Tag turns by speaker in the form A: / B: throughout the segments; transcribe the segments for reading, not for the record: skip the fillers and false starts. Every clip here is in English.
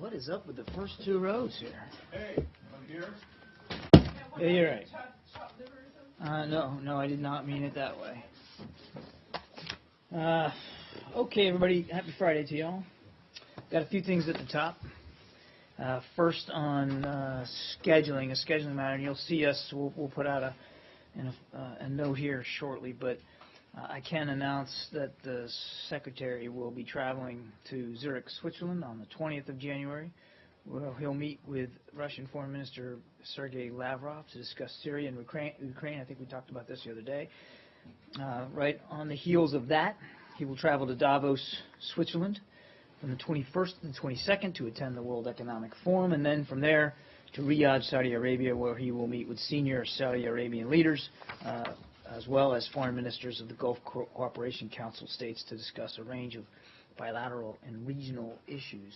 A: What is up with the first two rows here?
B: Hey, I'm here.
A: Yeah, you're right. No, I did not mean it that way. Okay, everybody, happy Friday to y'all. Got a few things at the top. First on scheduling, a scheduling matter, and you'll see us, we'll put out a note here shortly, but I can announce that the Secretary will be traveling to Zurich, Switzerland on the 20th of January, where he'll meet with Russian Foreign Minister Sergei Lavrov to discuss Syria and Ukraine. I think we talked about this the other day. Right on the heels of that, he will travel to Davos, Switzerland from the 21st to the 22nd to attend the World Economic Forum, and then from there to Riyadh, Saudi Arabia, where he will meet with senior Saudi Arabian leaders, as well as foreign ministers of the Gulf Cooperation Council states to discuss a range of bilateral and regional issues.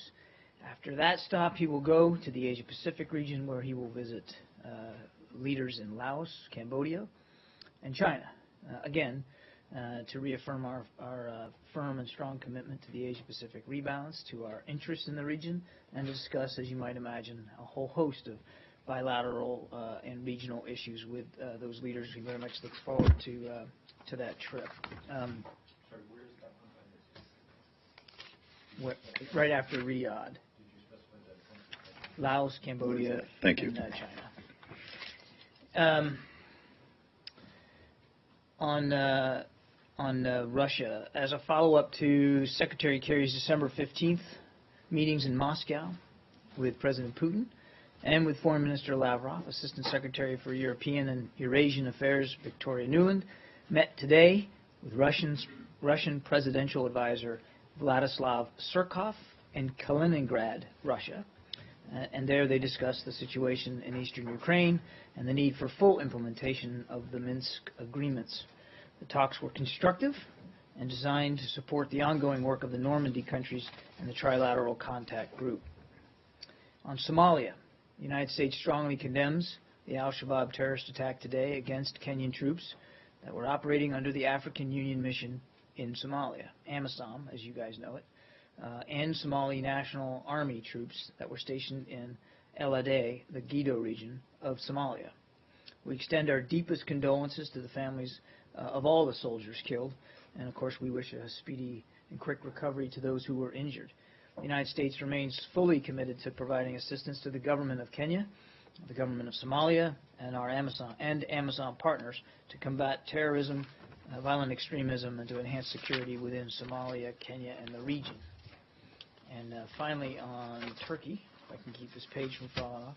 A: After that stop, he will go to the Asia-Pacific region, where he will visit leaders in Laos, Cambodia, and China, again, to reaffirm our firm and strong commitment to the Asia-Pacific rebalance, to our interests in the region, and to discuss, as you might imagine, a whole host of bilateral and regional issues with those leaders. We very much look forward to that trip. Right after Riyadh. Laos, Cambodia,
C: Thank you.
A: And China. On Russia, as a follow-up to Secretary Kerry's December 15th meetings in Moscow with President Putin and with Foreign Minister Lavrov, Assistant Secretary for European and Eurasian Affairs Victoria Nuland met today with Russian Presidential Advisor Vladislav Surkov in Kaliningrad, Russia. And there they discussed the situation in eastern Ukraine and the need for full implementation of the Minsk agreements. The talks were constructive and designed to support the ongoing work of the Normandy countries and the Trilateral Contact Group. On Somalia, the United States strongly condemns the al-Shabaab terrorist attack today against Kenyan troops that were operating under the African Union mission in Somalia, AMISOM, as you guys know it, and Somali National Army troops that were stationed in El Ade, the Gedo region of Somalia. We extend our deepest condolences to the families of all the soldiers killed, and of course we wish a speedy and quick recovery to those who were injured. The United States remains fully committed to providing assistance to the government of Kenya, the government of Somalia, and our AMISOM partners to combat terrorism, violent extremism, and to enhance security within Somalia, Kenya, and the region. And finally, on Turkey, if I can keep this page from falling off,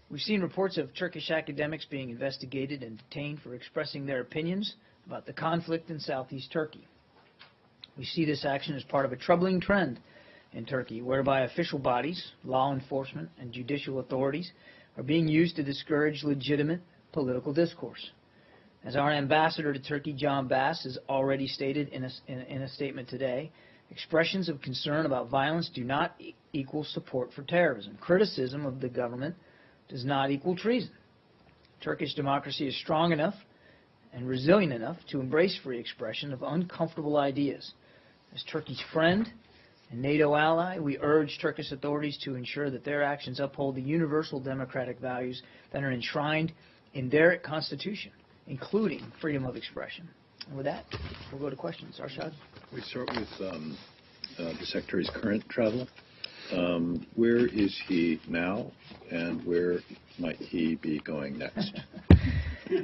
A: we've seen reports of Turkish academics being investigated and detained for expressing their opinions about the conflict in southeast Turkey. We see this action as part of a troubling trend in Turkey, whereby official bodies, law enforcement, and judicial authorities are being used to discourage legitimate political discourse. As our ambassador to Turkey, John Bass, has already stated in a statement today, expressions of concern about violence do not equal support for terrorism. Criticism of the government does not equal treason. Turkish democracy is strong enough and resilient enough to embrace free expression of uncomfortable ideas. As Turkey's friend and NATO ally, we urge Turkish authorities to ensure that their actions uphold the universal democratic values that are enshrined in their constitution, including freedom of expression. And with that, we'll go to questions. Arshad?
C: We start with the Secretary's current travel. Where is he now, and where might he be going next?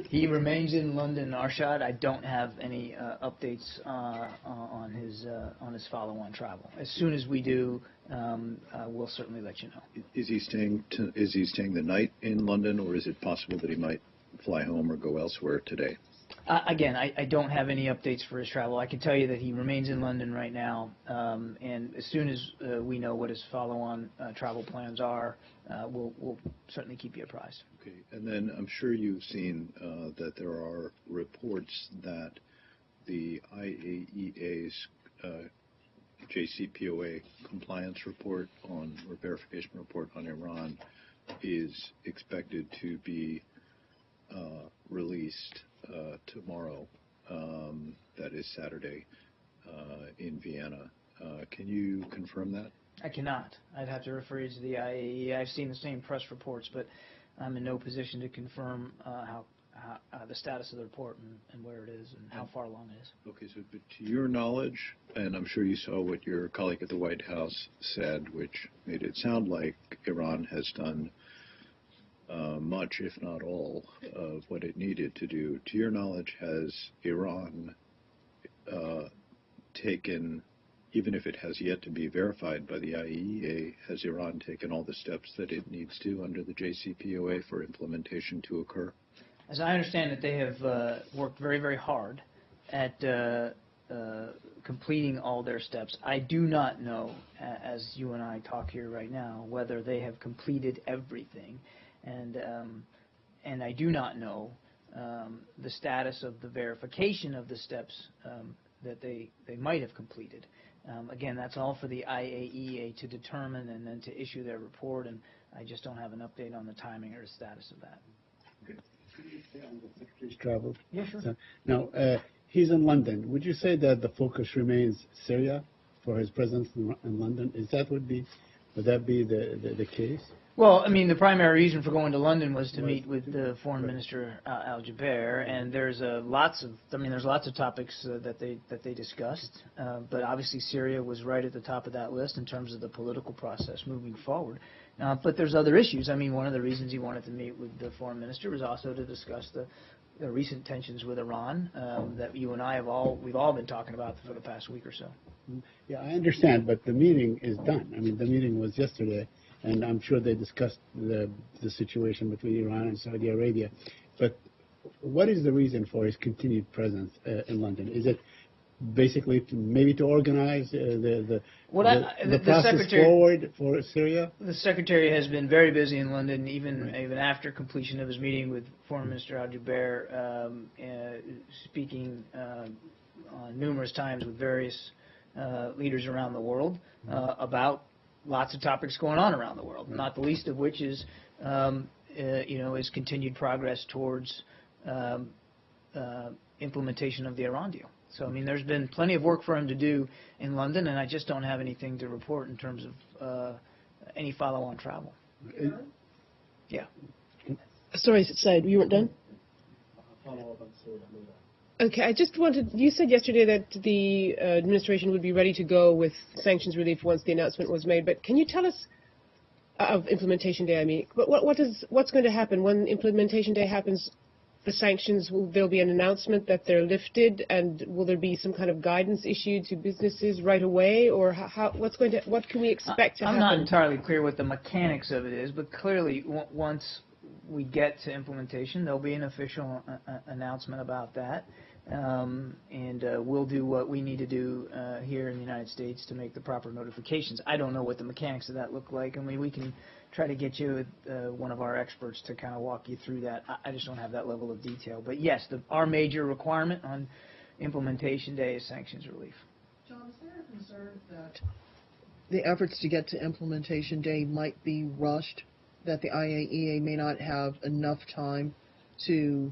A: He remains in London, Arshad. I don't have any updates on his follow-on travel. As soon as we do, we'll certainly let you know.
C: Is he staying the night in London, or is it possible that he might fly home or go elsewhere today?
A: Again, I don't have any updates for his travel. I can tell you that he remains in London right now, and as soon as we know what his follow-on travel plans are, we'll certainly keep you apprised.
C: Okay, and then I'm sure you've seen that there are reports that the IAEA's JCPOA compliance report or verification report on Iran is expected to be released tomorrow, that is Saturday, in Vienna. Can you confirm that?
A: I cannot. I'd have to refer you to the IAEA. I've seen the same press reports, but I'm in no position to confirm how the status of the report and where it is and how far along it is.
C: Okay, so but to your knowledge, and I'm sure you saw what your colleague at the White House said, which made it sound like Iran has done much, if not all, of what it needed to do. To your knowledge, has Iran taken, even if it has yet to be verified by the IAEA, has Iran taken all the steps that it needs to under the JCPOA for implementation to occur?
A: As I understand it, they have worked very, very hard at completing all their steps. I do not know, as you and I talk here right now, whether they have completed everything, and I do not know the status of the verification of the steps that they might have completed. Again, that's all for the IAEA to determine and then to issue their report, and I just don't have an update on the timing or the status of that.
B: Okay. Could you stay on the Secretary's travel?
A: Yeah, sure.
B: So, now, he's in London. Would you say that the focus remains Syria for his presence in London? Would that be the case?
A: Well, I mean, the primary reason for going to London was to meet with the Foreign Minister Al-Jubair, and there's lots of topics that they discussed, but obviously Syria was right at the top of that list in terms of the political process moving forward. But there's other issues. I mean, one of the reasons he wanted to meet with the Foreign Minister was also to discuss the recent tensions with Iran that you and I we've all been talking about for the past week or so.
B: Yeah, I understand, but the meeting is done. I mean, the meeting was yesterday, and I'm sure they discussed the situation between Iran and Saudi Arabia. But what is the reason for his continued presence in London? Is it basically to organize the process forward for Syria?
A: The Secretary has been very busy in London, even after completion of his meeting with Foreign Minister Al-Jubair, speaking numerous times with various leaders around the world about lots of topics going on around the world, not the least of which is, his continued progress towards implementation of the Iran deal. So, I mean, there's been plenty of work for him to do in London, and I just don't have anything to report in terms of any follow-on travel. Yeah.
D: Sorry, Said, you weren't done? Okay, I just wanted, you said yesterday that the administration would be ready to go with sanctions relief once the announcement was made, but can you tell us, of implementation day I mean, but what's going to happen when implementation day happens? The sanctions, there'll be an announcement that they're lifted, and will there be some kind of guidance issued to businesses right away, or what can we expect to happen?
A: I'm not entirely clear what the mechanics of it is, but clearly once we get to implementation, there'll be an official announcement about that, and we'll do what we need to do here in the United States to make the proper notifications. I don't know what the mechanics of that look like. I mean, we can try to get you one of our experts to kind of walk you through that. I just don't have that level of detail. But yes, our major requirement on implementation day is sanctions relief.
E: John, is there a concern that the efforts to get to implementation day might be rushed, that the IAEA may not have enough time to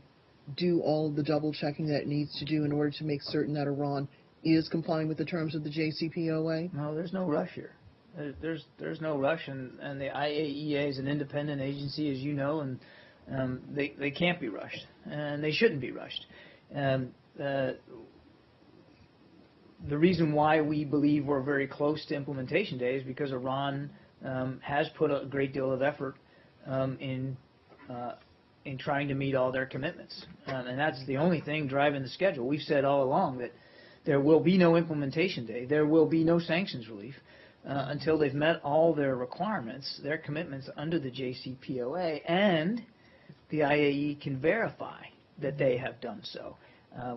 E: do all of the double checking that it needs to do in order to make certain that Iran is complying with the terms of the JCPOA?
A: No, there's no rush here. There's no rush, and the IAEA is an independent agency, as you know, and they can't be rushed, and they shouldn't be rushed. The reason why we believe we're very close to implementation day is because Iran has put a great deal of effort in trying to meet all their commitments, and that's the only thing driving the schedule. We've said all along that there will be no implementation day, there will be no sanctions relief until they've met all their requirements, their commitments under the JCPOA, and the IAEA can verify that they have done so.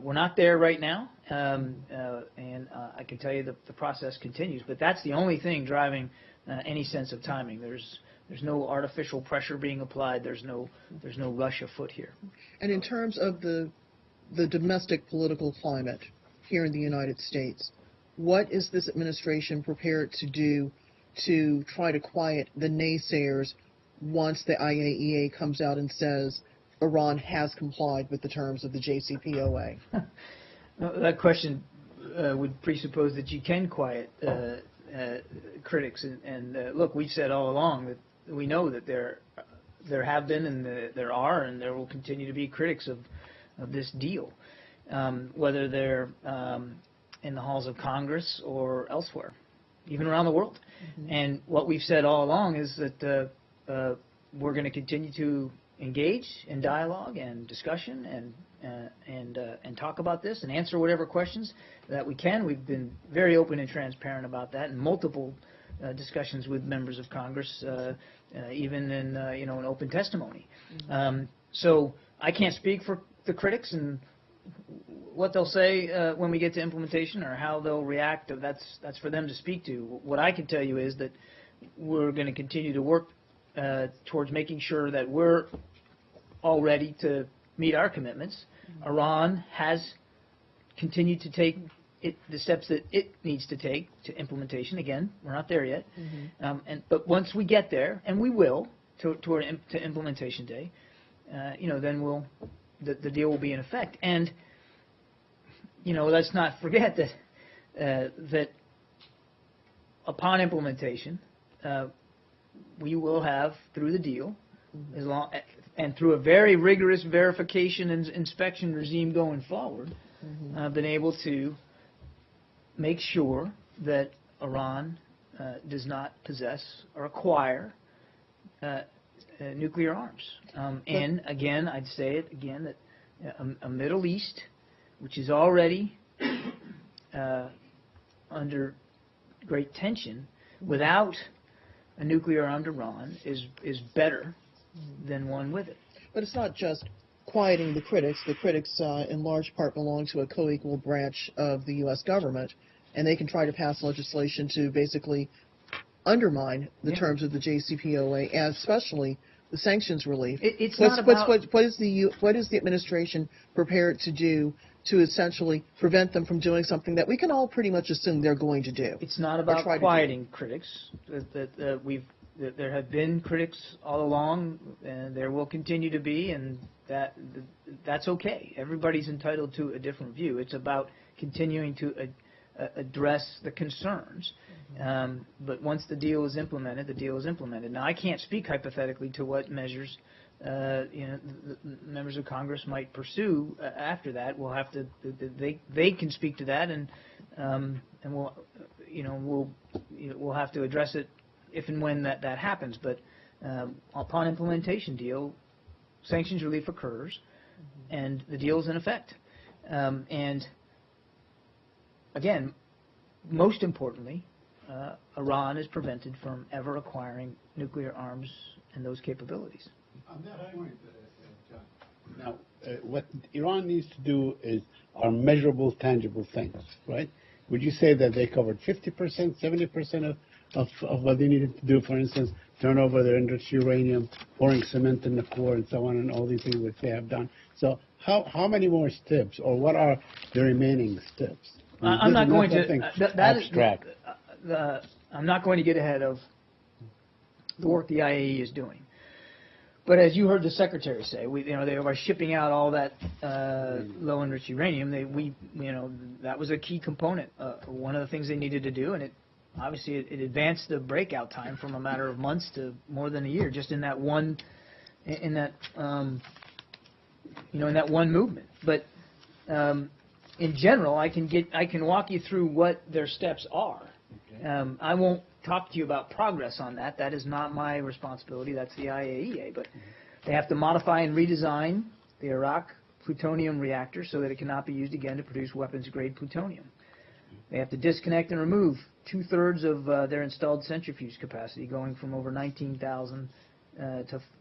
A: We're not there right now, and I can tell you the process continues, but that's the only thing driving any sense of timing. There's no artificial pressure being applied. There's no rush afoot here.
E: And in terms of the domestic political climate here in the United States, what is this administration prepared to do to try to quiet the naysayers once the IAEA comes out and says Iran has complied with the terms of the JCPOA?
A: That question would presuppose that you can quiet critics, and look, we've said all along that we know that there have been and there are and there will continue to be critics of this deal, whether they're in the halls of Congress or elsewhere, even around the world. And what we've said all along is that we're going to continue to engage in dialogue and discussion and talk about this and answer whatever questions that we can. We've been very open and transparent about that in multiple discussions with members of Congress, even in an open testimony. So I can't speak for the critics and what they'll say when we get to implementation or how they'll react. That's for them to speak to. What I can tell you is that we're going to continue to work towards making sure that we're all ready to meet our commitments. Iran has continued to take the steps that it needs to take to implementation. Again, we're not there yet. But once we get there, and we will, to implementation day, then the deal will be in effect. And let's not forget that upon implementation, we will have, through the deal, and through a very rigorous verification and inspection regime going forward, been able to make sure that Iran does not possess or acquire nuclear arms. And again, I'd say it again, that a Middle East, which is already under great tension, without a nuclear-armed Iran is better than one with it.
E: But it's not just quieting the critics. The critics, in large part, belong to a co-equal branch of the U.S. government, and they can try to pass legislation to basically undermine the terms of the JCPOA, and especially the sanctions relief. What is the administration prepared to do to essentially prevent them from doing something that we can all pretty much assume they're going to do?
A: It's not about quieting critics. There have been critics all along, and there will continue to be, and that's okay. Everybody's entitled to a different view. It's about continuing to address the concerns. But once the deal is implemented, the deal is implemented. Now, I can't speak hypothetically to what measures the members of Congress might pursue after that. We'll have to. They can speak to that, and we'll have to address it if and when that happens. But upon implementation deal, sanctions relief occurs, and the deal is in effect. And again, most importantly, Iran is prevented from ever acquiring nuclear arms and those capabilities.
B: On that point, John. Now, what Iran needs to do are measurable, tangible things, right? Would you say that they covered 50%, 70% of what they needed to do? For instance, turn over their enriched uranium, pouring cement in the core, and so on, and all these things which they have done. So, how many more steps, or what are the remaining steps?
A: I'm not going to
B: abstract.
A: I'm not going to get ahead of the work the IAEA is doing. But as you heard the Secretary say, they are shipping out all that low enriched uranium. That was a key component. One of the things they needed to do, and obviously it advanced the breakout time from a matter of months to more than a year, just in that one movement. But in general, I can walk you through what their steps are. Okay. I won't talk to you about progress on that. That is not my responsibility. That's the IAEA. But they have to modify and redesign the Iraq plutonium reactor so that it cannot be used again to produce weapons-grade plutonium. They have to disconnect and remove 2/3 of their installed centrifuge capacity, going from over 19,000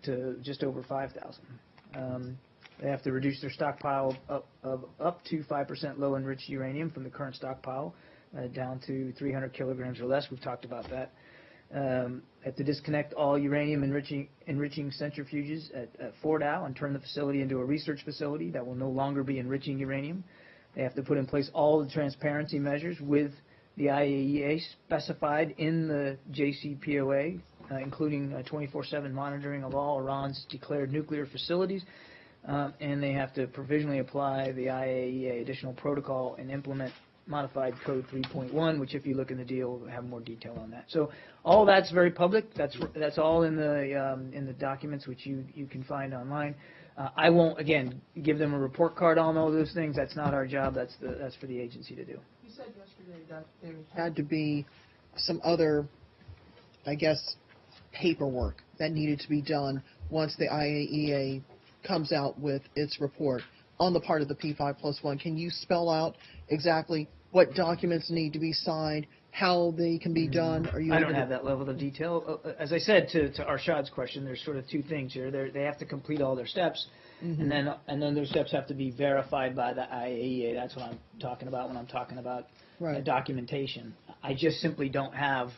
A: to just over 5,000. They have to reduce their stockpile of up to 5% low-enriched uranium from the current stockpile down to 300 kilograms or less. We've talked about that. They have to disconnect all uranium enriching centrifuges at Fordow and turn the facility into a research facility that will no longer be enriching uranium. They have to put in place all the transparency measures with the IAEA specified in the JCPOA, including 24/7 monitoring of all Iran's declared nuclear facilities. And they have to provisionally apply the IAEA additional protocol and implement modified Code 3.1, which if you look in the deal, will have more detail on that. So all that's very public. That's all in the documents which you can find online. I won't, again, give them a report card on all those things. That's not our job. That's for the agency to do.
E: You said yesterday that there had to be some other, I guess, paperwork that needed to be done once the IAEA comes out with its report on the part of the P5+1. Can you spell out exactly what documents need to be signed, how they can be done? Are you
A: I
E: able
A: don't
E: to-
A: have that level of detail. As I said to Arshad's question, there's sort of two things here. They have to complete all their steps, and then those steps have to be verified by the IAEA. That's what I'm talking about when I'm talking about
E: Right.
A: documentation. I just simply don't have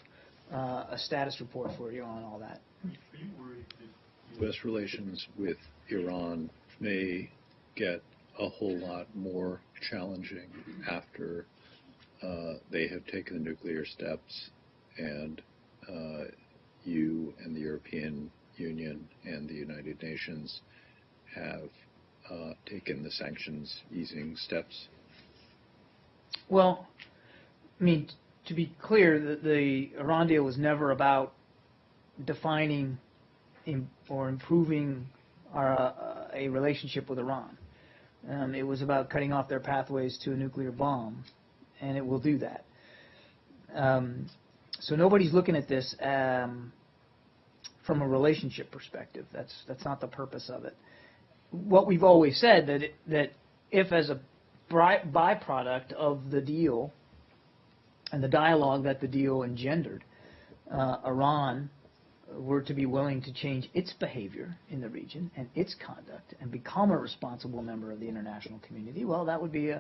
A: a status report for you on all that.
C: U.S. relations with Iran may get a whole lot more challenging after they have taken the nuclear steps and you and the European Union and the United Nations have taken the sanctions easing steps?
A: Well, I mean, to be clear, the Iran deal was never about defining or improving a relationship with Iran. It was about cutting off their pathways to a nuclear bomb, and it will do that. So nobody's looking at this from a relationship perspective. That's not the purpose of it. What we've always said that if as a byproduct of the deal and the dialogue that the deal engendered, Iran were to be willing to change its behavior in the region and its conduct and become a responsible member of the international community, well, that would be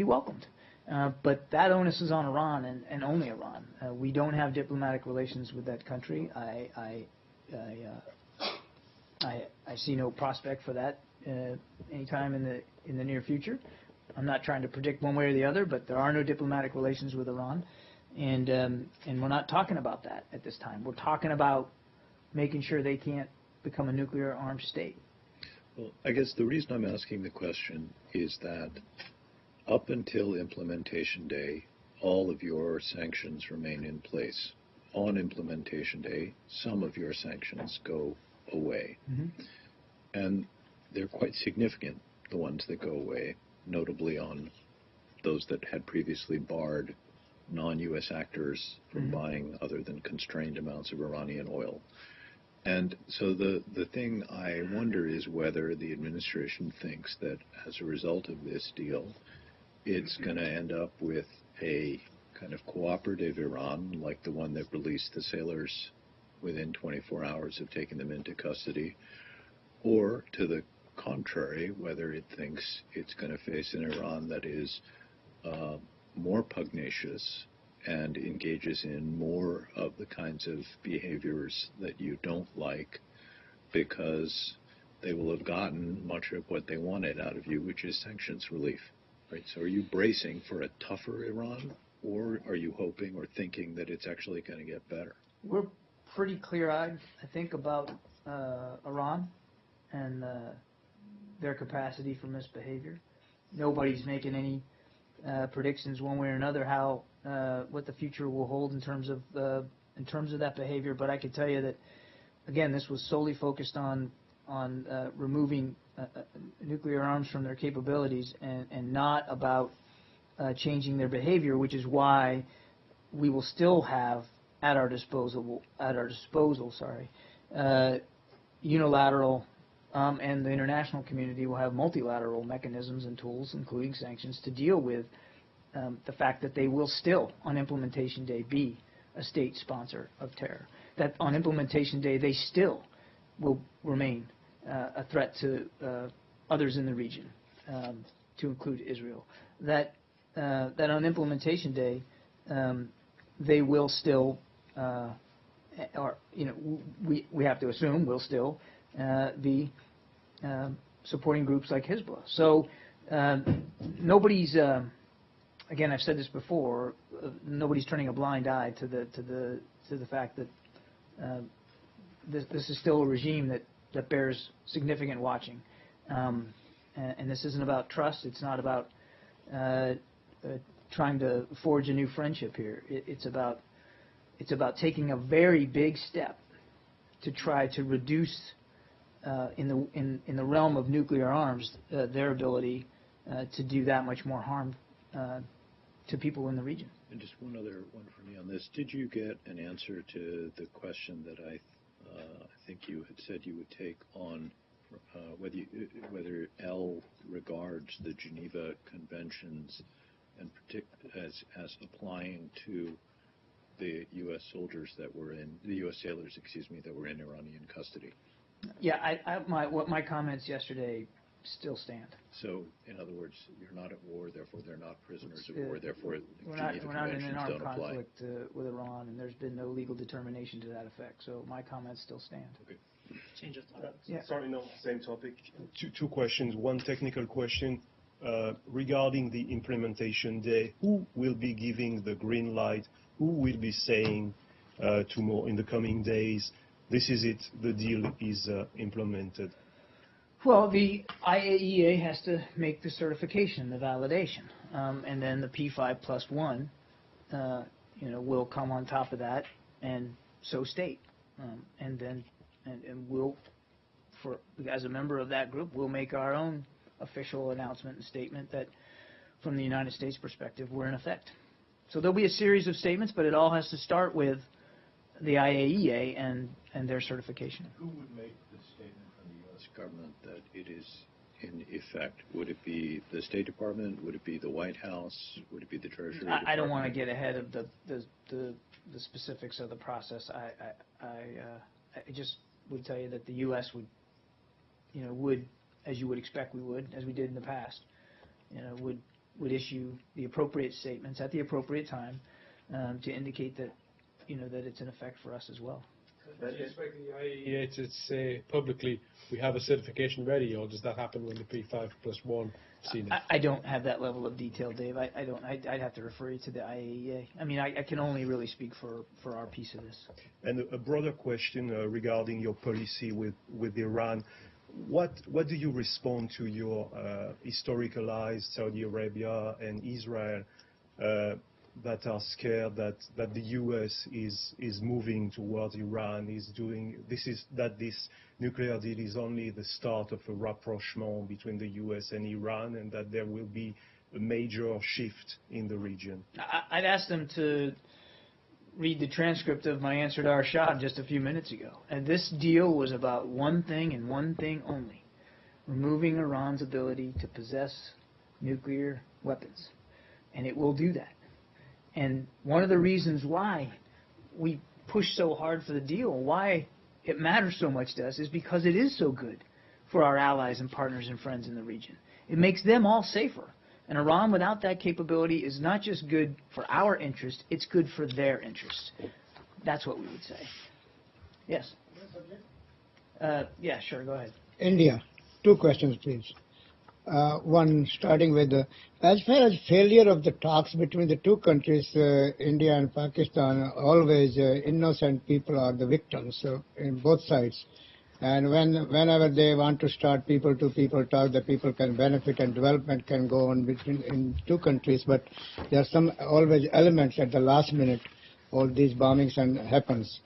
A: welcomed. But that onus is on Iran and only Iran. We don't have diplomatic relations with that country. I see no prospect for that anytime in the near future. I'm not trying to predict one way or the other, but there are no diplomatic relations with Iran, and we're not talking about that at this time. We're talking about making sure they can't become a nuclear armed state.
C: Well, I guess the reason I'm asking the question is that up until implementation day, all of your sanctions remain in place. On implementation day, some of your sanctions go away.
A: Mm-hmm.
C: And they're quite significant, the ones that go away, notably on those that had previously barred non-U.S. actors from buying other than constrained amounts of Iranian oil. And so the thing I wonder is whether the administration thinks that as a result of this deal, it's going to end up with a kind of cooperative Iran, like the one that released the sailors within 24 hours of taking them into custody, or to the contrary, whether it thinks it's going to face an Iran that is more pugnacious and engages in more of the kinds of behaviors that you don't like because they will have gotten much of what they wanted out of you, which is sanctions relief. Right? So are you bracing for a tougher Iran, or are you hoping or thinking that it's actually going to get better?
A: We're pretty clear-eyed, I think, about Iran and their capacity for misbehavior. Nobody's making any predictions one way or another how what the future will hold in terms of that behavior. But I can tell you that, again, this was solely focused on removing nuclear arms from their capabilities and not about changing their behavior, which is why we will still have at our disposal, unilateral, and the international community will have multilateral mechanisms and tools, including sanctions, to deal with the fact that they will still, on implementation day, be a state sponsor of terror. That on implementation day, they still will remain a threat to others in the region, to include Israel. That on implementation day, they will still, we have to assume will still be supporting groups like Hezbollah. So nobody's, again, I've said this before, nobody's turning a blind eye to the fact that this is still a regime that bears significant watching. And this isn't about trust. It's not about trying to forge a new friendship here. It's about taking a very big step to try to reduce in the realm of nuclear arms their ability to do that much more harm to people in the region.
C: And just one other one for me on this. Did you get an answer to the question that I think you had said you would take on whether L regards the Geneva Conventions and as applying to the U.S. soldiers that were the U.S. sailors, that were in Iranian custody?
A: Yeah, my comments yesterday still stand.
C: So, in other words, you're not at war, therefore they're not prisoners of war, therefore
A: we're
C: Geneva
A: not in an
C: Conventions
A: armed
C: don't apply.
A: conflict with Iran, and there's been no legal determination to that effect. So my comments still stand.
C: Okay.
F: Change of topic.
A: Yeah.
G: Sorry, no, same topic. Two questions. One technical question regarding the implementation day. Who will be giving the green light? Who will be saying tomorrow in the coming days, this is it, the deal is implemented?
A: Well, the IAEA has to make the certification, the validation, and then the P5+1, will come on top of that, and so state, and then we'll, as a member of that group, we'll make our own official announcement and statement that, from the United States perspective, we're in effect. So there'll be a series of statements, but it all has to start with the IAEA and their certification.
C: Who would make the statement from the U.S. government that it is in effect? Would it be the State Department? Would it be the White House? Would it be the Treasury Department?
A: I don't want to get ahead of the specifics of the process. I just would tell you that the U.S. would, as you would expect we would, as we did in the past, would issue the appropriate statements at the appropriate time to indicate that, that it's in effect for us as well.
H: Do you expect the IAEA to say publicly, we have a certification ready, or does that happen when the P5+1 seen it?
A: I don't have that level of detail, Dave. I don't. I'd have to refer you to the IAEA. I mean, I can only really speak for our piece of this.
G: And a broader question regarding your policy with Iran. What do you respond to your historical allies, Saudi Arabia and Israel, that are scared that the U.S. is moving towards Iran, that this nuclear deal is only the start of a rapprochement between the U.S. and Iran, and that there will be a major shift in the region?
A: I'd ask them to read the transcript of my answer to Arshad just a few minutes ago. And this deal was about one thing and one thing only: removing Iran's ability to possess nuclear weapons. And it will do that. And one of the reasons why we push so hard for the deal, why it matters so much to us, is because it is so good for our allies and partners and friends in the region. It makes them all safer. And Iran, without that capability, is not just good for our interest, it's good for their interest. That's what we would say. Yes? Yeah, sure, go ahead.
I: India. Two questions, please. One, starting with, as far as failure of the talks between the two countries, India and Pakistan, always innocent people are the victims in both sides. And whenever they want to start people-to-people talk, the people can benefit and development can go on in two countries. But there are some always elements at the last minute, all these bombings happens.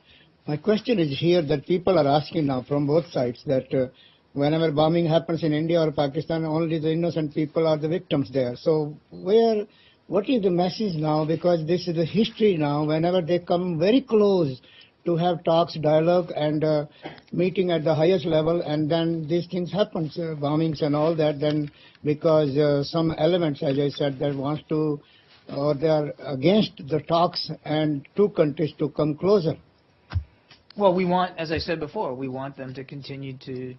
I: My question is here that people are asking now from both sides that whenever bombing happens in India or Pakistan, only the innocent people are the victims there. So what is the message now? Because this is the history now. Whenever they come very close to have talks, dialogue, and meeting at the highest level, and then these things happen, bombings and all that, then because some elements, as I said, that wants to, or they are against the talks and two countries to come closer.
A: Well, we want, as I said before, we want them to continue to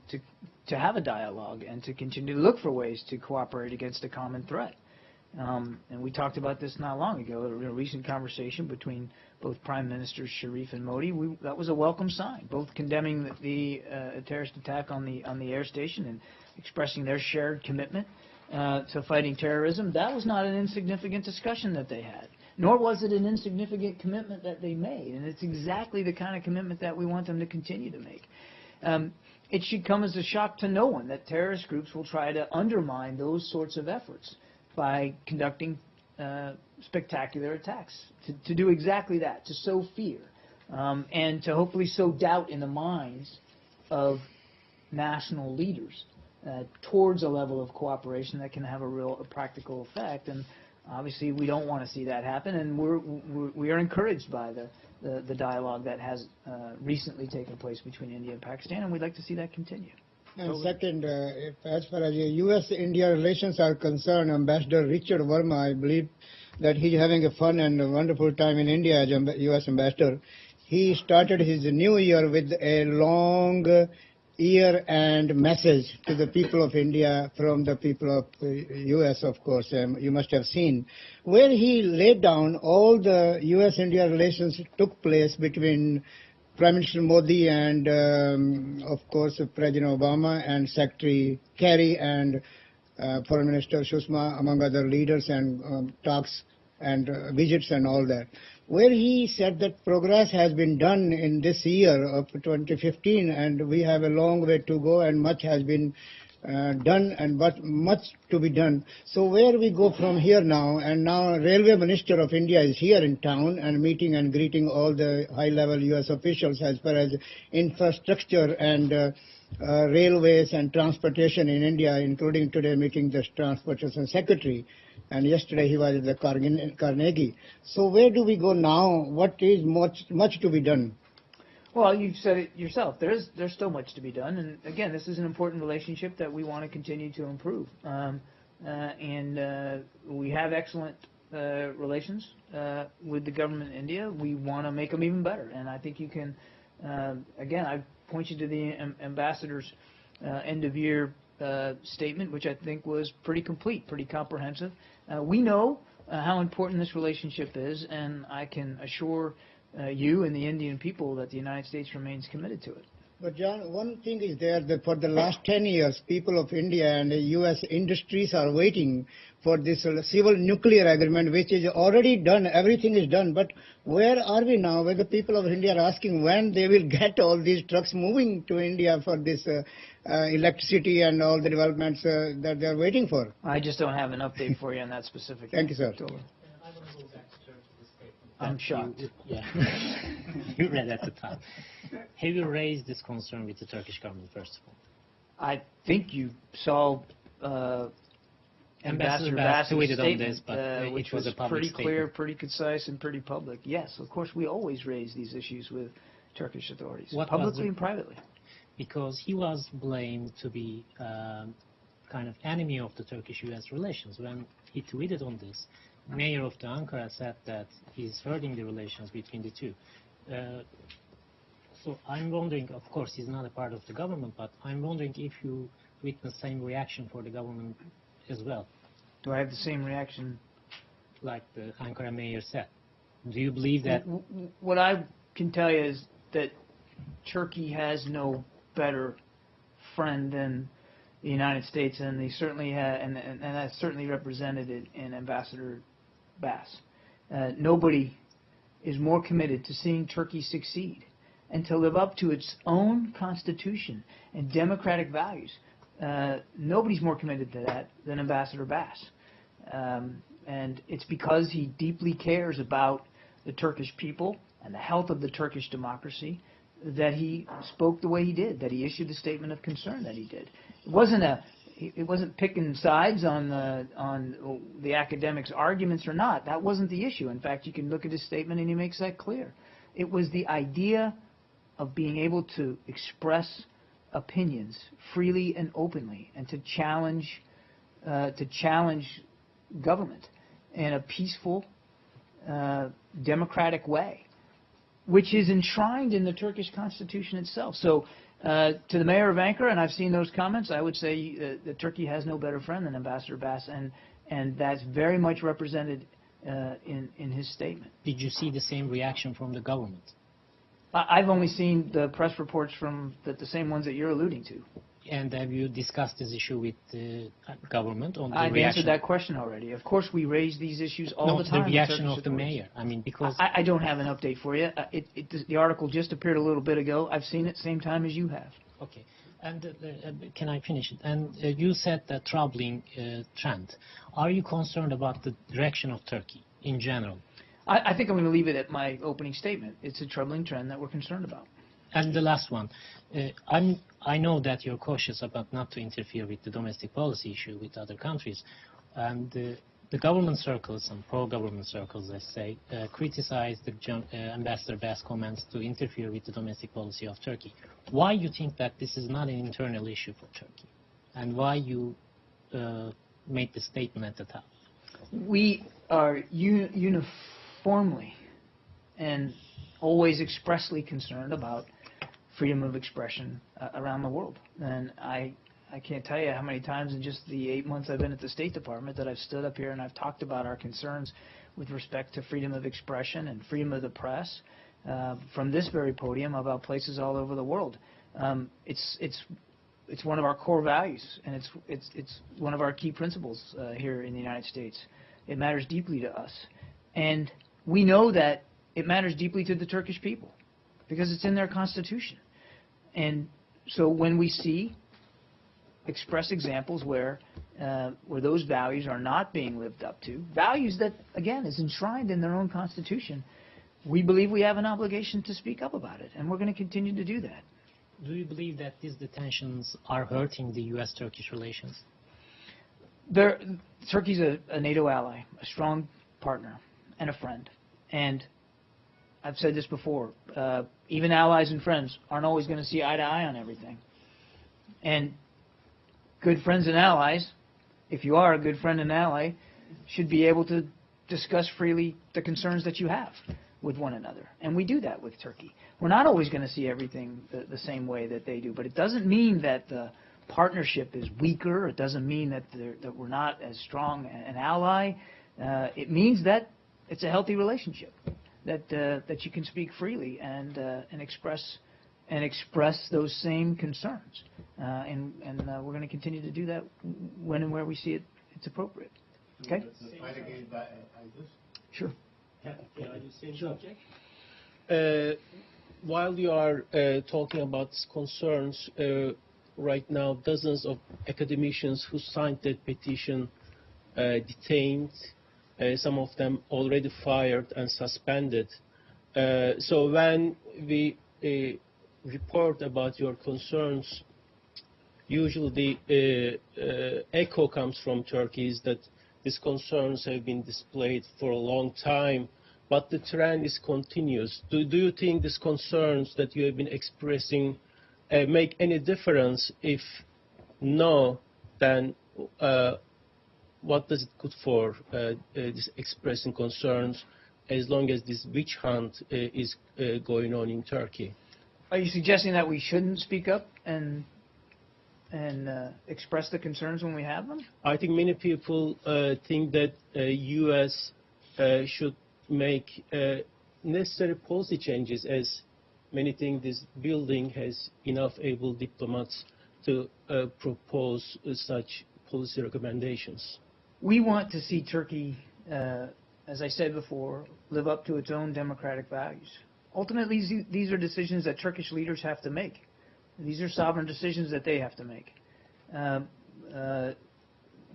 A: have a dialogue and to continue to look for ways to cooperate against a common threat. And we talked about this not long ago, in a recent conversation between both Prime Ministers Sharif and Modi. That was a welcome sign, both condemning the terrorist attack on the air station and expressing their shared commitment to fighting terrorism. That was not an insignificant discussion that they had, nor was it an insignificant commitment that they made. And it's exactly the kind of commitment that we want them to continue to make. It should come as a shock to no one that terrorist groups will try to undermine those sorts of efforts by conducting spectacular attacks, to do exactly that, to sow fear, and to hopefully sow doubt in the minds of national leaders towards a level of cooperation that can have a practical effect. And obviously, we don't want to see that happen, and we are encouraged by the dialogue that has recently taken place between India and Pakistan, and we'd like to see that continue.
I: And second, as far as U.S.-India relations are concerned, Ambassador Richard Verma, I believe that he's having a fun and a wonderful time in India as U.S. ambassador. He started his new year with a long year-end message to the people of India from the people of U.S., of course, you must have seen, where he laid down all the U.S.-India relations took place between Prime Minister Modi and, of course, President Obama and Secretary Kerry and Foreign Minister Sushma, among other leaders, and talks and visits and all that, where he said that progress has been done in this year of 2015, and we have a long way to go, and much has been done, and much to be done. So where we go from here now, and now Railway Minister of India is here in town and meeting and greeting all the high-level U.S. officials as far as infrastructure and railways and transportation in India, including today meeting the Transportation Secretary, and yesterday he was at the Carnegie. So where do we go now? What is much to be done?
A: Well, you've said it yourself. There's still much to be done, and again, this is an important relationship that we want to continue to improve. And we have excellent relations with the government in India. We want to make them even better, and I think you can. Again, I point you to the ambassador's end-of-year statement, which I think was pretty complete, pretty comprehensive. We know how important this relationship is, and I can assure you and the Indian people that the United States remains committed to it.
I: But John, one thing is there that for the last 10 years, people of India and U.S. industries are waiting for this civil nuclear agreement, which is already done. Everything is done. But where are we now, where the people of India are asking when they will get all these trucks moving to India for this electricity and all the developments that they are waiting for?
A: I just don't have an update for you on that specific.
I: Thank you, sir.
A: I'm shocked.
F: You read at the time. Have you raised this concern with the Turkish government, first of all?
A: I think you saw Ambassador Bass's
F: tweeted
A: statement,
F: on this, but
A: which
F: it was a public
A: pretty
F: statement.
A: clear, pretty concise, and pretty public. Yes, of course, we always raise these issues with Turkish authorities, publicly and privately.
F: Because he was blamed to be kind of enemy of the Turkish-U.S. relations. When he tweeted on this, Mayor of the Ankara said that he's hurting the relations between the two. So I'm wondering, of course, he's not a part of the government, but I'm wondering if you witness the same reaction for the government as well.
A: Do I have the same reaction?
F: Like the Ankara mayor said. Do you believe that?
A: What I can tell you is that Turkey has no better friend than the United States, and they certainly have, and that's certainly represented in Ambassador Bass. Nobody is more committed to seeing Turkey succeed and to live up to its own constitution and democratic values. Nobody's more committed to that than Ambassador Bass. And it's because he deeply cares about the Turkish people and the health of the Turkish democracy that he spoke the way he did, that he issued the statement of concern that he did. It wasn't picking sides on the academics' arguments or not. That wasn't the issue. In fact, you can look at his statement and he makes that clear. It was the idea of being able to express opinions freely and openly, and to challenge government in a peaceful, democratic way, which is enshrined in the Turkish constitution itself. So to the mayor of Ankara, and I've seen those comments, I would say that Turkey has no better friend than Ambassador Bass, and that's very much represented in his statement.
F: Did you see the same reaction from the government?
A: I've only seen the press reports from the same ones that you're alluding to.
F: And have you discussed this issue with the government on the
A: I've
F: reaction?
A: answered that question already. Of course, we raise these issues all the time.
F: No, the reaction of the mayor. I mean, because
A: I don't have an update for you. The article just appeared a little bit ago. I've seen it same time as you have.
F: Okay. And can I finish it? And you said the troubling trend. Are you concerned about the direction of Turkey in general?
A: I think I'm going to leave it at my opening statement. It's a troubling trend that we're concerned about.
F: And the last one, I know that you're cautious about not to interfere with the domestic policy issue with other countries, and the government circles and pro-government circles, let's say, criticize the Ambassador Bass comments to interfere with the domestic policy of Turkey. Why you think that this is not an internal issue for Turkey, and why you made the statement at the top?
A: We are uniformly and always expressly concerned about freedom of expression around the world. And I can't tell you how many times in just the 8 months I've been at the State Department that I've stood up here and I've talked about our concerns with respect to freedom of expression and freedom of the press from this very podium about places all over the world. It's one of our core values, and it's one of our key principles here in the United States. It matters deeply to us. And we know that it matters deeply to the Turkish people because it's in their constitution. And so when we see express examples where those values are not being lived up to, values that, again, is enshrined in their own constitution, we believe we have an obligation to speak up about it, and we're going to continue to do that.
F: Do you believe that these detentions are hurting the U.S.-Turkish relations?
A: Turkey's a NATO ally, a strong partner, and a friend. And I've said this before, even allies and friends aren't always going to see eye to eye on everything. And good friends and allies, if you are a good friend and ally, should be able to discuss freely the concerns that you have with one another. And we do that with Turkey. We're not always going to see everything the same way that they do, but it doesn't mean that the partnership is weaker. It doesn't mean that we're not as strong an ally. It means that it's a healthy relationship, that you can speak freely and express those same concerns. And we're going to continue to do that when and where we see it's appropriate. Okay? Sure.
J: While you are talking about these concerns, right now dozens of academicians who signed that petition detained, some of them already fired and suspended. So when we report about your concerns, usually the echo comes from Turkey is that these concerns have been displayed for a long time, but the trend is continuous. Do you think these concerns that you have been expressing make any difference? If no, then what does it good for this expressing concerns as long as this witch hunt is going on in Turkey?
A: Are you suggesting that we shouldn't speak up and express the concerns when we have them?
J: I think many people think that U.S. should make necessary policy changes, as many think this building has enough able diplomats to propose such policy recommendations.
A: We want to see Turkey, as I said before, live up to its own democratic values. Ultimately, these are decisions that Turkish leaders have to make. These are sovereign decisions that they have to make.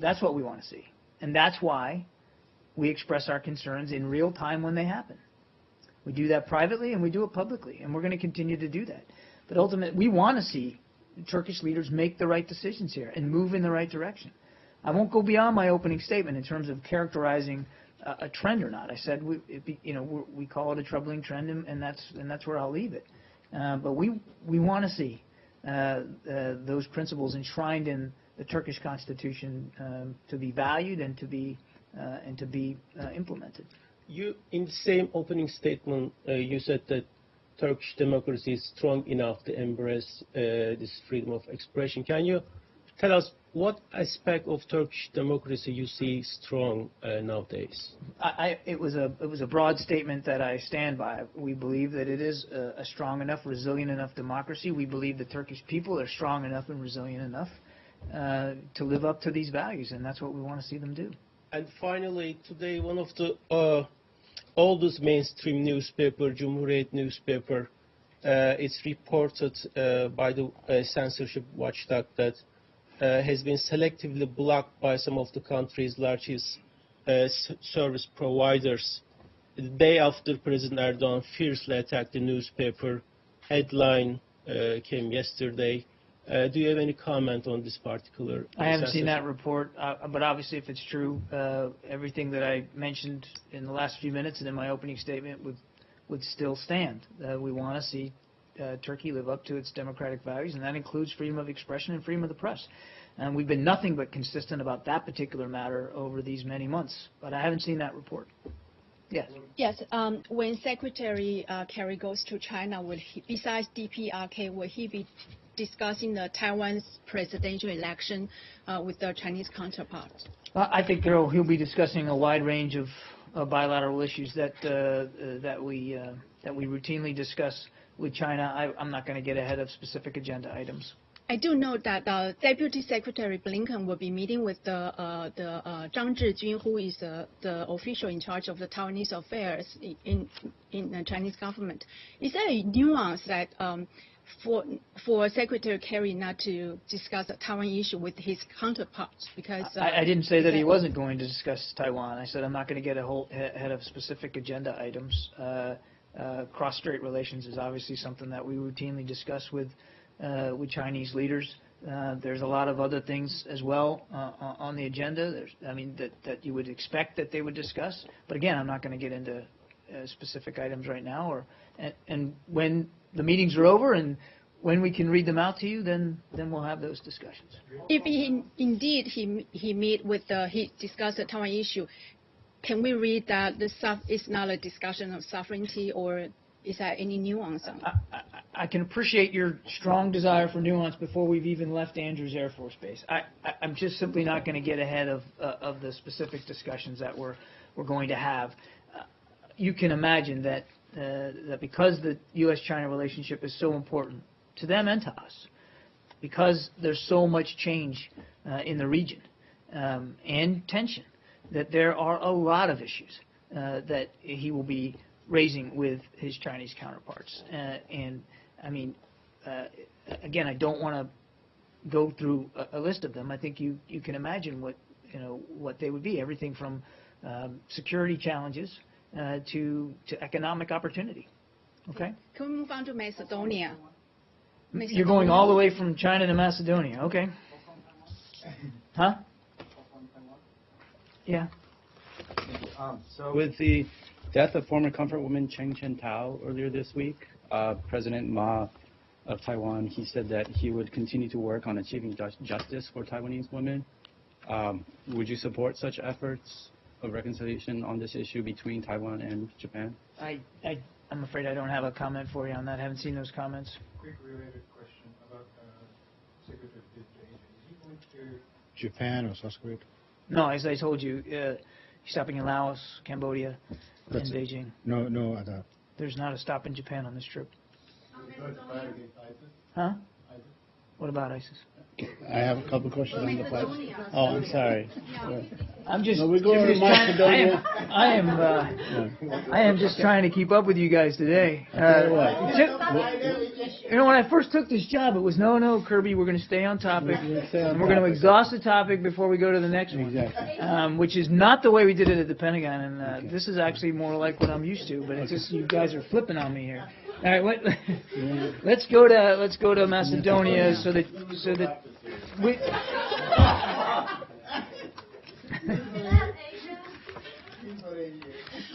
A: That's what we want to see. And that's why we express our concerns in real time when they happen. We do that privately and we do it publicly, and we're going to continue to do that. But ultimately, we want to see Turkish leaders make the right decisions here and move in the right direction. I won't go beyond my opening statement in terms of characterizing a trend or not. I said we call it a troubling trend, and that's where I'll leave it. But we want to see those principles enshrined in the Turkish constitution to be valued and to be implemented.
J: You, in the same opening statement, you said that Turkish democracy is strong enough to embrace this freedom of expression. Can you tell us what aspect of Turkish democracy you see strong nowadays?
A: It was a broad statement that I stand by. We believe that it is a strong enough, resilient enough democracy. We believe the Turkish people are strong enough and resilient enough to live up to these values, and that's what we want to see them do.
J: And finally, today, one of the oldest mainstream newspaper, Cumhuriyet newspaper, it's reported by the censorship watchdog that has been selectively blocked by some of the country's largest service providers. The day after President Erdogan fiercely attacked the newspaper, headline came yesterday. Do you have any comment on this particular?
A: I haven't seen that report, but obviously if it's true, everything that I mentioned in the last few minutes and in my opening statement would still stand. We want to see Turkey live up to its democratic values, and that includes freedom of expression and freedom of the press. And we've been nothing but consistent about that particular matter over these many months, but I haven't seen that report. Yes.
K: Yes. When Secretary Kerry goes to China, besides DPRK, will he be discussing the Taiwan's presidential election with their Chinese counterparts?
A: I think he'll be discussing a wide range of bilateral issues that we routinely discuss with China. I'm not going to get ahead of specific agenda items.
K: I do know that Deputy Secretary Blinken will be meeting with the Zhang Zhijun, who is the official in charge of the Taiwanese affairs in the Chinese government. Is there a nuance that for Secretary Kerry not to discuss the Taiwan issue with his counterparts? Because
A: I didn't say that he wasn't going to discuss Taiwan. I said I'm not going to get ahead of specific agenda items. Cross-strait relations is obviously something that we routinely discuss with Chinese leaders. There's a lot of other things as well on the agenda. That you would expect that they would discuss. But again, I'm not going to get into specific items right now. And when the meetings are over and when we can read them out to you, then we'll have those discussions.
K: If he discussed the Taiwan issue, can we read that it's not a discussion of sovereignty, or is there any nuance on it?
A: I can appreciate your strong desire for nuance before we've even left Andrews Air Force Base. I'm just simply not going to get ahead of the specific discussions that we're going to have. You can imagine that because the U.S.-China relationship is so important to them and to us, because there's so much change in the region and tension, that there are a lot of issues that he will be raising with his Chinese counterparts. Again, I don't want to go through a list of them. I think you can imagine what they would be. Everything from security challenges to economic opportunity. Okay.
K: Can we move on to Macedonia?
A: You're going all the way from China to Macedonia. Okay. Huh? Yeah.
L: So with the death of former comfort woman Cheng Chen-Tao earlier this week, President Ma of Taiwan, he said that he would continue to work on achieving justice for Taiwanese women. Would you support such efforts of reconciliation on this issue between Taiwan and Japan?
A: I'm afraid I don't have a comment for you on that. I haven't seen those comments.
M: Quick related question about Secretary of State. Is he going to
B: Japan or South Korea?
A: No, as I told you, he's stopping in Laos, Cambodia, and Beijing.
B: No other.
A: There's not a stop in Japan on this trip.
B: Fight against ISIS?
A: Huh? What about ISIS?
B: I have a couple questions on the fight. Oh, I'm sorry.
A: I'm just.
B: No, we're going to Macedonia.
A: I am just trying to keep up with you guys today. You know, when I first took this job, it was no, Kirby, we're going to stay on topic, and we're going to exhaust the topic before we go to the next one.
B: Exactly.
A: Which is not the way we did it at the Pentagon, and this is actually more like what I'm used to. But it's just you guys are flipping on me here. All right, let's go to Macedonia so that we.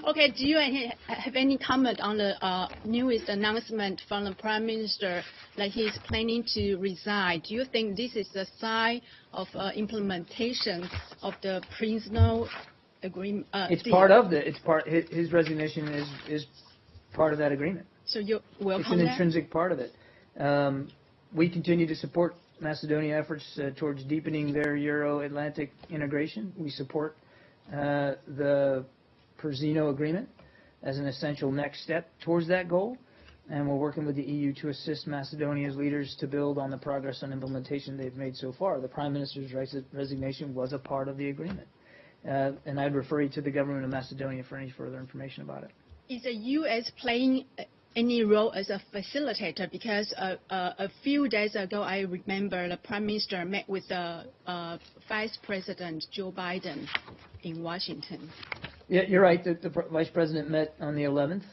K: Okay, do you have any comment on the newest announcement from the Prime Minister that he's planning to resign? Do you think this is a sign of implementation of the Prince-No agreement?
A: It's part of his resignation is part of that agreement.
K: So you welcome
A: It's an intrinsic part of it. We continue to support Macedonia efforts towards deepening their Euro-Atlantic integration. We support the Prince-No agreement as an essential next step towards that goal, and we're working with the EU to assist Macedonia's leaders to build on the progress and implementation they've made so far. The Prime Minister's resignation was a part of the agreement, and I'd refer you to the government of Macedonia for any further information about it.
K: Is the U.S. playing any role as a facilitator? Because a few days ago, I remember the Prime Minister met with the Vice President Joe Biden in Washington.
A: Yeah, you're right. The Vice President met on the 11th.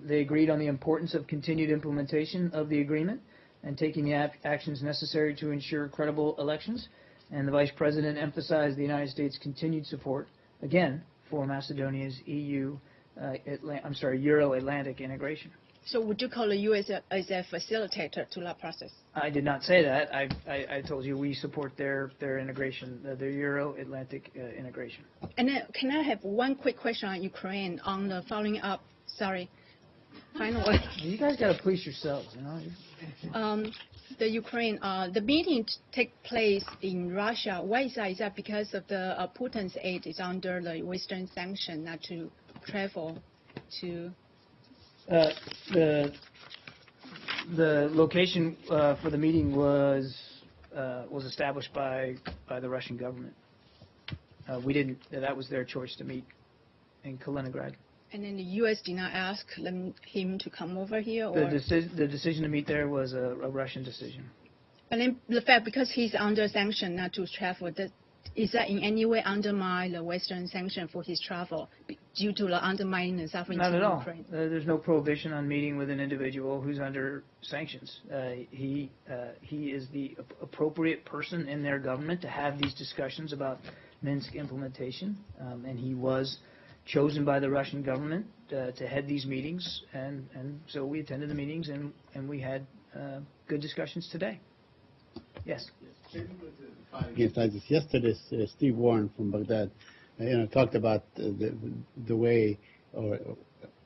A: They agreed on the importance of continued implementation of the agreement and taking the actions necessary to ensure credible elections. And the Vice President emphasized the United States' continued support, again, for Macedonia's Euro-Atlantic integration.
K: So would you call the U.S. as a facilitator to that process?
A: I did not say that. I told you we support their integration, their Euro-Atlantic integration.
K: And then can I have one quick question on Ukraine on the following up? Sorry. Finally.
A: You guys got to police yourselves, you know.
K: The Ukraine, the meeting take place in Russia. Why is that? Is that because of the Putin's aid is under the Western sanction not to travel to?
A: The location for the meeting was established by the Russian government. We didn't. That was their choice to meet in Kaliningrad.
K: And then the U.S. did not ask him to come over here? Or?
A: The decision to meet there was a Russian decision.
K: And then the fact, because he's under sanction not to travel, is that in any way undermine the Western sanction for his travel due to the undermining the sovereignty of Ukraine?
A: Not at all. There's no prohibition on meeting with an individual who's under sanctions. He is the appropriate person in their government to have these discussions about Minsk implementation, and he was chosen by the Russian government to head these meetings, and so we attended the meetings and we had good discussions today. Yes.
B: Against ISIS. Yesterday, Steve Warren from Baghdad, talked about the way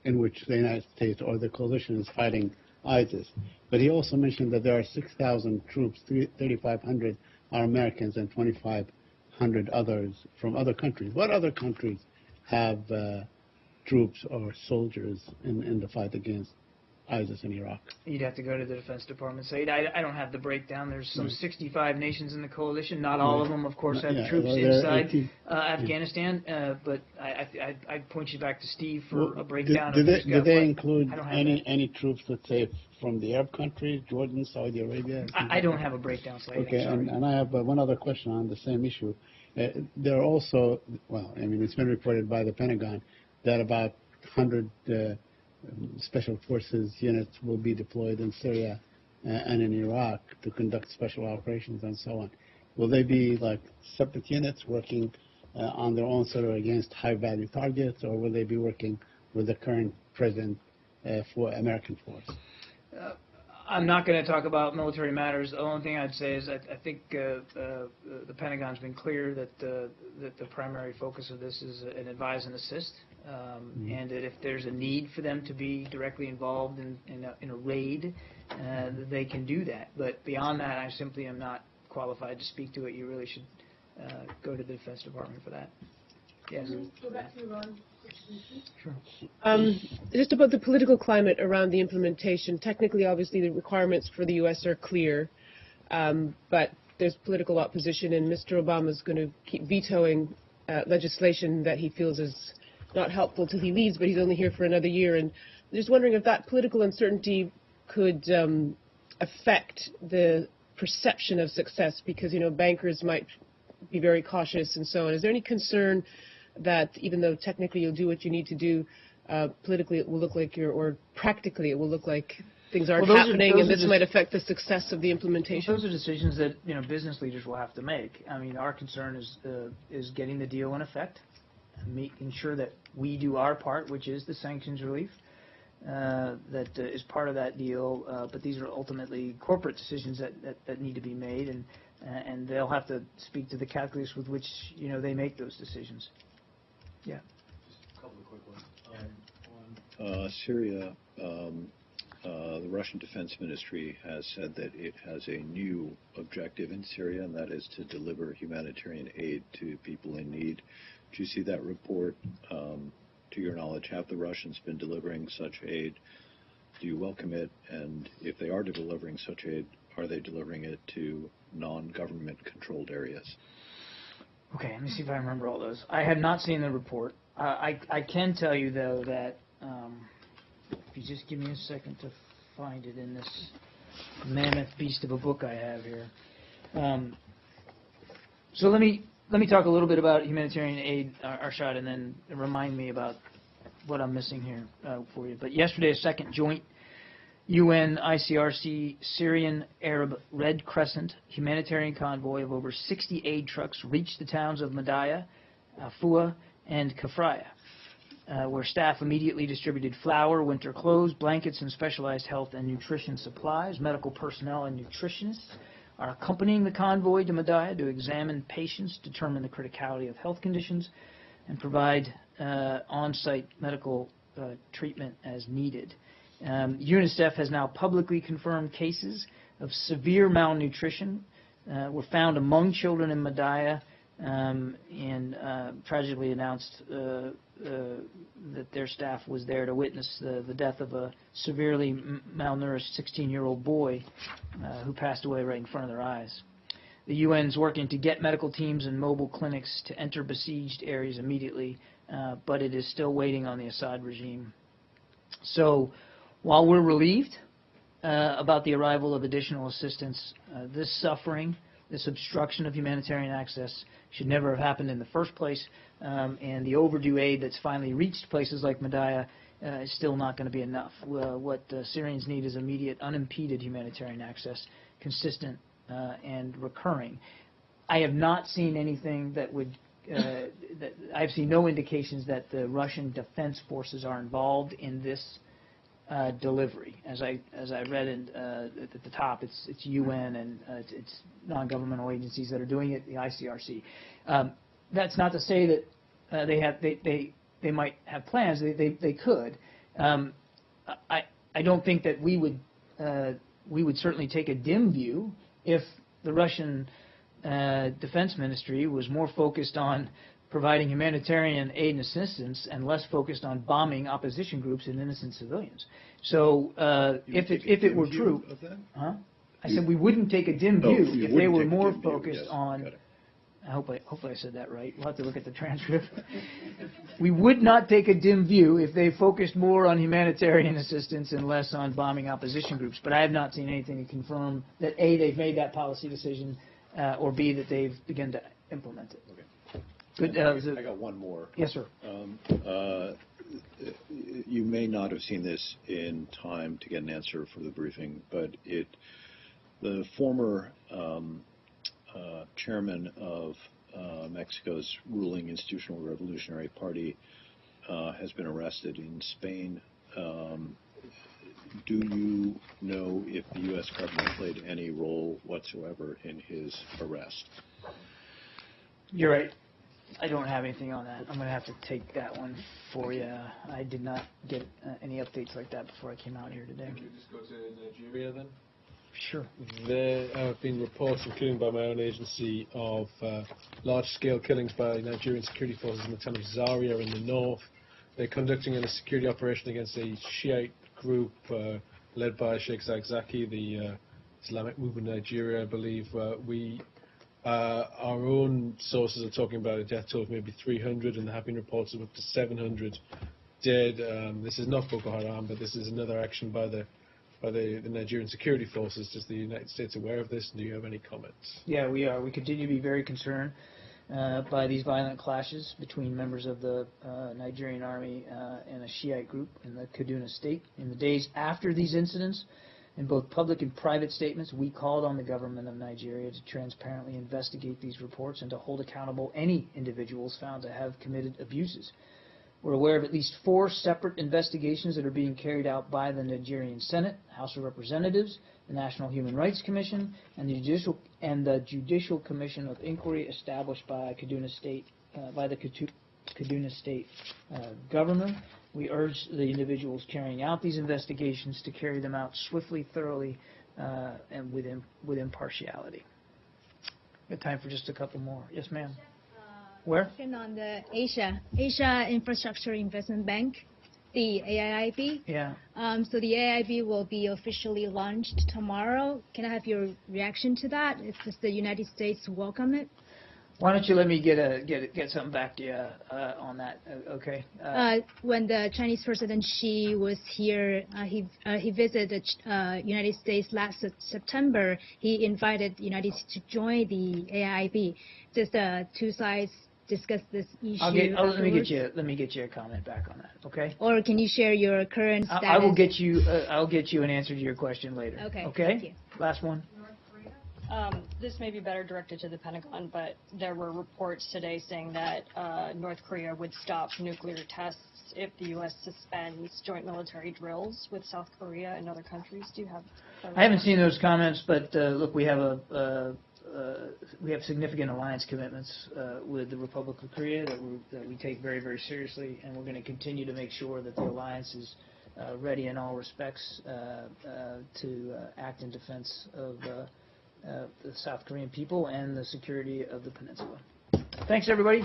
B: in which the United States or the coalition is fighting ISIS. But he also mentioned that there are 6,000 troops, 3,500 are Americans, and 2,500 others from other countries. What other countries have troops or soldiers in the fight against ISIS in Iraq?
A: You'd have to go to the Defense Department. So I don't have the breakdown. There's some 65 nations in the coalition. Not all of them, of course, have troops inside Afghanistan. But I'd point you back to Steve for a breakdown.
B: Do they include any troops, let's say, from the Arab countries, Jordan, Saudi Arabia?
A: I don't have a breakdown.
B: Okay, and I have one other question on the same issue. There are also, it's been reported by the Pentagon that about 100 special forces units will be deployed in Syria and in Iraq to conduct special operations and so on. Will they be like separate units working on their own sort of against high-value targets, or will they be working with the current president for American force?
A: I'm not going to talk about military matters. The only thing I'd say is I think the Pentagon's been clear that the primary focus of this is an advise and assist, and that if there's a need for them to be directly involved in a raid, they can do that. But beyond that, I simply am not qualified to speak to it. You really should go to the Defense Department for that. Yes.
D: Go back to Iran.
A: Sure.
D: Just about the political climate around the implementation. Technically, obviously, the requirements for the U.S. are clear, but there's political opposition, and Mr. Obama is going to keep vetoing legislation that he feels is not helpful till he leaves, but he's only here for another year. And I'm just wondering if that political uncertainty could affect the perception of success, because, bankers might be very cautious and so on. Is there any concern that even though technically you'll do what you need to do, politically it will look like or practically it will look like things aren't happening, and this might affect the success of the implementation?
A: Those are decisions that business leaders will have to make. I mean, our concern is getting the deal in effect, and making sure that we do our part, which is the sanctions relief that is part of that deal. But these are ultimately corporate decisions that need to be made, and they'll have to speak to the calculus with which they make those decisions. Yeah.
M: Just a couple of quick ones.
C: Syria, the Russian Defense Ministry has said that it has a new objective in Syria, and that is to deliver humanitarian aid to people in need. Did you see that report? To your knowledge, have the Russians been delivering such aid? Do you welcome it? And if they are delivering such aid, are they delivering it to non-government controlled areas?
A: Okay, let me see if I remember all those. I have not seen the report. I can tell you, though, that If you just give me a second to find it in this mammoth beast of a book I have here. So let me talk a little bit about humanitarian aid, Arshad, and then remind me about what I'm missing here for you. But yesterday, a second joint UN ICRC Syrian Arab Red Crescent humanitarian convoy of over 60 aid trucks reached the towns of Madaya, Afua, and Kafraya, where staff immediately distributed flour, winter clothes, blankets, and specialized health and nutrition supplies. Medical personnel and nutritionists are accompanying the convoy to Madaya to examine patients, determine the criticality of health conditions, and provide on-site medical treatment as needed. UNICEF has now publicly confirmed cases of severe malnutrition were found among children in Madaya, and tragically announced that their staff was there to witness the death of a severely malnourished 16-year-old boy who passed away right in front of their eyes. The UN's working to get medical teams and mobile clinics to enter besieged areas immediately, but it is still waiting on the Assad regime. So while we're relieved about the arrival of additional assistance, this suffering, this obstruction of humanitarian access should never have happened in the first place, and the overdue aid that's finally reached places like Madaya is still not going to be enough. What Syrians need is immediate, unimpeded humanitarian access, consistent and recurring. I have not seen anything that would I've seen no indications that the Russian defense forces are involved in this delivery. As I read at the top, it's UN and it's non-governmental agencies that are doing it. The ICRC. That's not to say that they might have plans. They could. I don't think that we would certainly take a dim view if the Russian Defense Ministry was more focused on providing humanitarian aid and assistance and less focused on bombing opposition groups and innocent civilians. So if it were true, I said we wouldn't take a dim view if they were more focused on. Hopefully I said that right. We'll have to look at the transcript. We would not take a dim view if they focused more on humanitarian assistance and less on bombing opposition groups. But I have not seen anything to confirm that A, they've made that policy decision, or B, that they've begun to implement it. Okay. Good.
C: I got one more.
A: Yes, sir.
C: You may not have seen this in time to get an answer for the briefing, but the former chairman of Mexico's ruling Institutional Revolutionary Party has been arrested in Spain. Do you know if the U.S. government played any role whatsoever in his arrest?
A: You're right. I don't have anything on that. I'm going to have to take that one for you. I did not get any updates like that before I came out here today.
H: Can you just go to Nigeria then?
A: Sure.
H: There have been reports, including by my own agency, of large-scale killings by Nigerian security forces in the town of Zaria in the north. They're conducting a security operation against a Shiite group led by Sheikh Zakzaki, the Islamic movement in Nigeria, I believe. Our own sources are talking about a death toll of maybe 300, and there have been reports of up to 700 dead. This is not Boko Haram, but this is another action by the Nigerian security forces. Is the United States aware of this? Do you have any comments?
A: Yeah, we are. We continue to be very concerned by these violent clashes between members of the Nigerian army and a Shiite group in the Kaduna state. In the days after these incidents, in both public and private statements, we called on the government of Nigeria to transparently investigate these reports and to hold accountable any individuals found to have committed abuses. We're aware of at least 4 separate investigations that are being carried out by the Nigerian Senate, House of Representatives, the National Human Rights Commission, and the Judicial Commission of Inquiry established by Kaduna State by the Kaduna State governor. We urge the individuals carrying out these investigations to carry them out swiftly, thoroughly, and with impartiality. We have time for just a couple more. Yes, ma'am. Where?
N: On the Asia Infrastructure Investment Bank, the AIIB.
A: Yeah.
N: So the AIIB will be officially launched tomorrow. Can I have your reaction to that? Does the United States welcome it?
A: Why don't you let me get something back to you on that? Okay.
N: When the Chinese President Xi was here, he visited the United States last September. He invited the United States to join the AIIB. Just the two sides discuss this issue.
A: Let me get you a comment back on that. Okay.
N: Or can you share your current status?
A: I will get you. I'll get you an answer to your question later.
N: Okay.
A: Okay.
N: Thank you.
A: Last one.
O: This may be better directed to the Pentagon, but there were reports today saying that North Korea would stop nuclear tests if the U.S. suspends joint military drills with South Korea and other countries. Do you have?
A: I haven't seen those comments, but look, we have significant alliance commitments with the Republic of Korea that we take very, very seriously, and we're going to continue to make sure that the alliance is ready in all respects to act in defense of the South Korean people and the security of the peninsula. Thanks, everybody.